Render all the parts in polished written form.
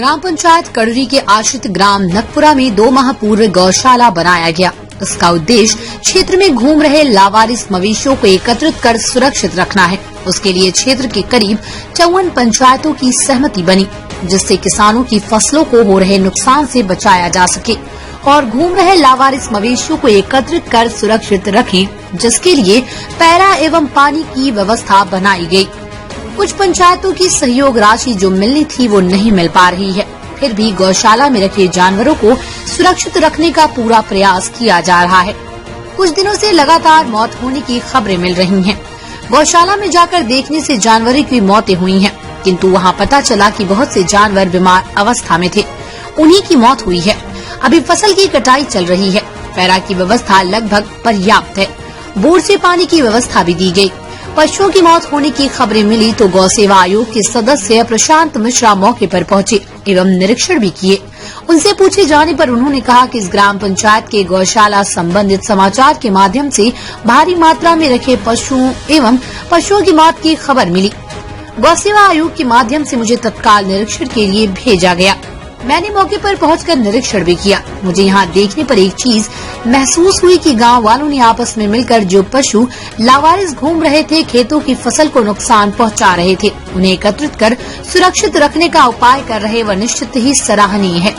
ग्राम पंचायत कड़री के आश्रित ग्राम नकपुरा में 2 माह पूर्व गौशाला बनाया गया। इसका उद्देश्य क्षेत्र में घूम रहे लावारिस मवेशियों को एकत्रित कर सुरक्षित रखना है। उसके लिए क्षेत्र के करीब 54 पंचायतों की सहमति बनी, जिससे किसानों की फसलों को हो रहे नुकसान से बचाया जा सके और घूम रहे लावारिस मवेशियों को एकत्रित कर सुरक्षित रखें, जिसके लिए पैरा एवं पानी की व्यवस्था बनाई गई। कुछ पंचायतों की सहयोग राशि जो मिलनी थी वो नहीं मिल पा रही है, फिर भी गौशाला में रखे जानवरों को सुरक्षित रखने का पूरा प्रयास किया जा रहा है। कुछ दिनों से लगातार मौत होने की खबरें मिल रही हैं। गौशाला में जाकर देखने से जानवरों की मौतें हुई हैं, किंतु वहां पता चला कि बहुत से जानवर बीमार अवस्था में थे, उन्हीं की मौत हुई है। अभी फसल की कटाई चल रही है। पैरा की व्यवस्था लगभग पर्याप्त है। बोर से पानी की व्यवस्था भी दी गई। पशुओं की मौत होने की खबरें मिली तो गौ सेवा आयोग के सदस्य प्रशांत मिश्रा मौके पर पहुंचे एवं निरीक्षण भी किए। उनसे पूछे जाने पर उन्होंने कहा कि इस ग्राम पंचायत के गौशाला संबंधित समाचार के माध्यम से भारी मात्रा में रखे पशुओं एवं पशुओं की मौत की खबर मिली। गौ सेवा आयोग के माध्यम से मुझे तत्काल निरीक्षण के लिए भेजा गया। मैंने मौके पर पहुंचकर निरीक्षण भी किया। मुझे यहाँ देखने पर एक चीज महसूस हुई कि गांव वालों ने आपस में मिलकर जो पशु लावारिस घूम रहे थे, खेतों की फसल को नुकसान पहुंचा रहे थे, उन्हें एकत्रित कर सुरक्षित रखने का उपाय कर रहे वह निश्चित ही सराहनीय है।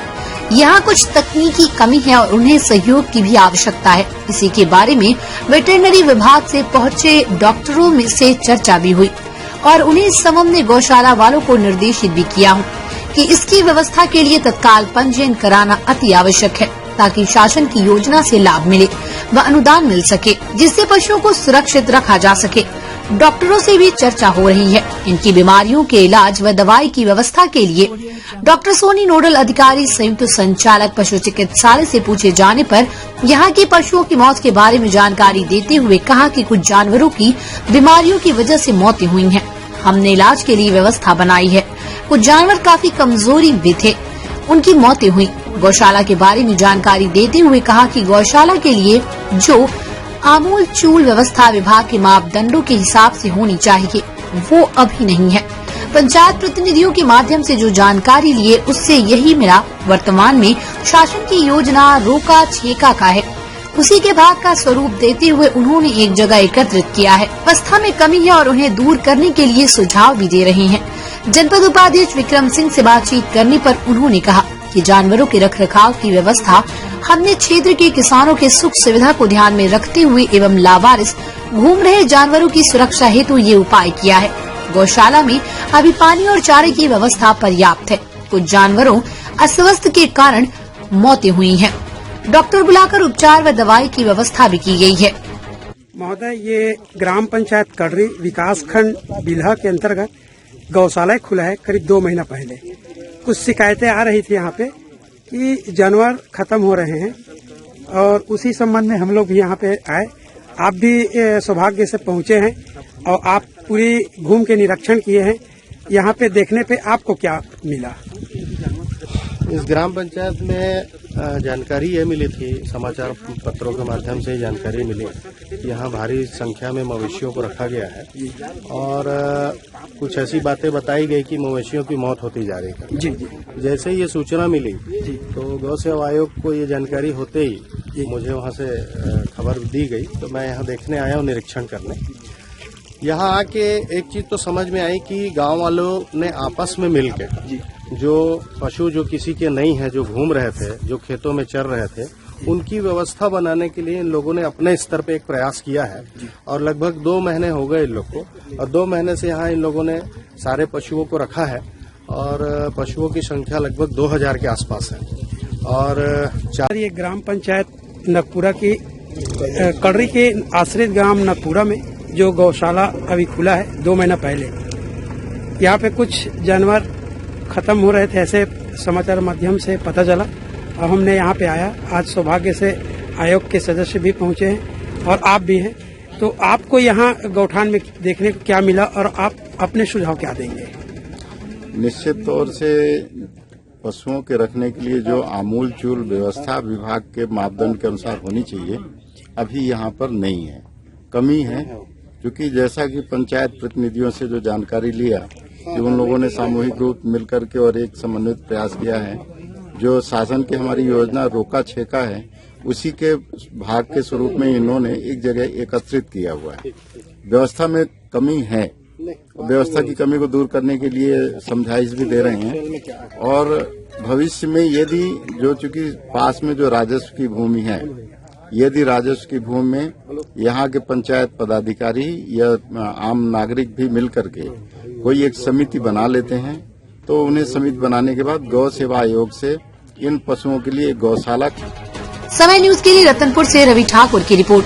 यहाँ कुछ तकनीकी कमी है और उन्हें सहयोग की भी आवश्यकता है। इसी के बारे में वेटरनरी विभाग से पहुंचे डॉक्टरों में से चर्चा भी हुई और उन्हें इस संबंध में गौशाला वालों को निर्देशित भी किया हूँ कि इसकी व्यवस्था के लिए तत्काल पंजीयन कराना अति आवश्यक है, ताकि शासन की योजना से लाभ मिले व अनुदान मिल सके, जिससे पशुओं को सुरक्षित रखा जा सके। डॉक्टरों से भी चर्चा हो रही है। इनकी बीमारियों के इलाज व दवाई की व्यवस्था के लिए डॉक्टर सोनी नोडल अधिकारी संयुक्त संचालक पशु चिकित्सालय से पूछे जाने पर यहाँ के पशुओं की मौत के बारे में जानकारी देते हुए कहा कि कुछ जानवरों की बीमारियों की वजह से मौतें हुई हैं। हमने इलाज के लिए व्यवस्था बनाई है। कुछ जानवर काफी कमजोरी भी थे, उनकी मौतें हुई। गौशाला के बारे में जानकारी देते हुए कहा कि गौशाला के लिए जो आमूल चूल व्यवस्था विभाग के मापदंडों के हिसाब से होनी चाहिए, वो अभी नहीं है। पंचायत प्रतिनिधियों के माध्यम से जो जानकारी लिए उससे यही मिला। वर्तमान में शासन की योजना रोका छेका का है, उसी के भाग का स्वरूप देते हुए उन्होंने एक जगह एकत्रित किया है। व्यवस्था में कमी है और उन्हें दूर करने के लिए सुझाव भी दे रहे हैं। जनपद उपाध्यक्ष विक्रम सिंह से बातचीत करने पर उन्होंने कहा कि जानवरों के रखरखाव की व्यवस्था हमने क्षेत्र के किसानों के सुख सुविधा को ध्यान में रखते हुए एवं लावारिस घूम रहे जानवरों की सुरक्षा हेतु ये उपाय किया है। गौशाला में अभी पानी और चारे की व्यवस्था पर्याप्त है। कुछ जानवरों अस्वस्थ के कारण मौतें हुई हैं। डॉक्टर बुलाकर उपचार व दवाई की व्यवस्था भी की गई है। महोदय, ये ग्राम पंचायत कड़री विकास खंड बिल्हा के अंतर्गत गौशाला खुला है। करीब 2 महीना पहले कुछ शिकायतें आ रही थी यहाँ पे कि जानवर खत्म हो रहे हैं और उसी संबंध में हम लोग भी यहाँ पे आए। आप भी सौभाग्य से पहुँचे हैं और आप पूरी घूम के निरीक्षण किए हैं। यहाँ पे देखने पे आपको क्या मिला? इस ग्राम पंचायत में जानकारी ये मिली थी, समाचार पत्रों के माध्यम से जानकारी मिली, यहाँ भारी संख्या में मवेशियों को रखा गया है और कुछ ऐसी बातें बताई गई कि मवेशियों की मौत होती जा रही है। जी। जैसे ये सूचना मिली तो गौ सेवा आयोग को ये जानकारी होते ही मुझे वहाँ से खबर दी गई, तो मैं यहाँ देखने आया हूँ, निरीक्षण करने। यहाँ आके एक चीज तो समझ में आई कि गाँव वालों ने आपस में मिलकर जो पशु जो किसी के नहीं है, जो घूम रहे थे, जो खेतों में चर रहे थे, उनकी व्यवस्था बनाने के लिए इन लोगों ने अपने स्तर पे एक प्रयास किया है और लगभग 2 महीने हो गए इन लोग को और 2 महीने से यहाँ इन लोगों ने सारे पशुओं को रखा है और पशुओं की संख्या लगभग 2000 के आसपास है। और ये ग्राम पंचायत नकपुरा की कड़री के आश्रित ग्राम नकपुरा में जो गौशाला अभी खुला है 2 महीना पहले, यहाँ पे कुछ जानवर खत्म हो रहे थे, ऐसे समाचार माध्यम से पता चला और हमने यहाँ पे आया। आज सौभाग्य से आयोग के सदस्य भी पहुँचे हैं और आप भी हैं, तो आपको यहाँ गौठान में देखने को क्या मिला और आप अपने सुझाव क्या देंगे? निश्चित तौर से पशुओं के रखने के लिए जो आमूल चूल व्यवस्था विभाग के मापदंड के अनुसार होनी चाहिए, अभी यहाँ पर नहीं है, कमी है। क्योंकि जैसा कि पंचायत प्रतिनिधियों से जो जानकारी लिया कि उन लोगों ने सामूहिक रूप मिलकर के और एक समन्वित प्रयास किया है। जो शासन की हमारी योजना रोका छेका है, उसी के भाग के स्वरूप में इन्होंने एक जगह एकत्रित किया हुआ है। व्यवस्था में कमी है, व्यवस्था की कमी को दूर करने के लिए समझाइश भी दे रहे हैं। और भविष्य में यदि जो चूंकि पास में जो राजस्व की भूमि है, यदि राजस्व की भूमि में यहाँ के पंचायत पदाधिकारी या आम नागरिक भी मिल करके कोई एक समिति बना लेते हैं, तो उन्हें समिति बनाने के बाद गौ सेवा आयोग से इन पशुओं के लिए गौशाला। समय न्यूज के लिए रतनपुर से रवि ठाकुर की रिपोर्ट।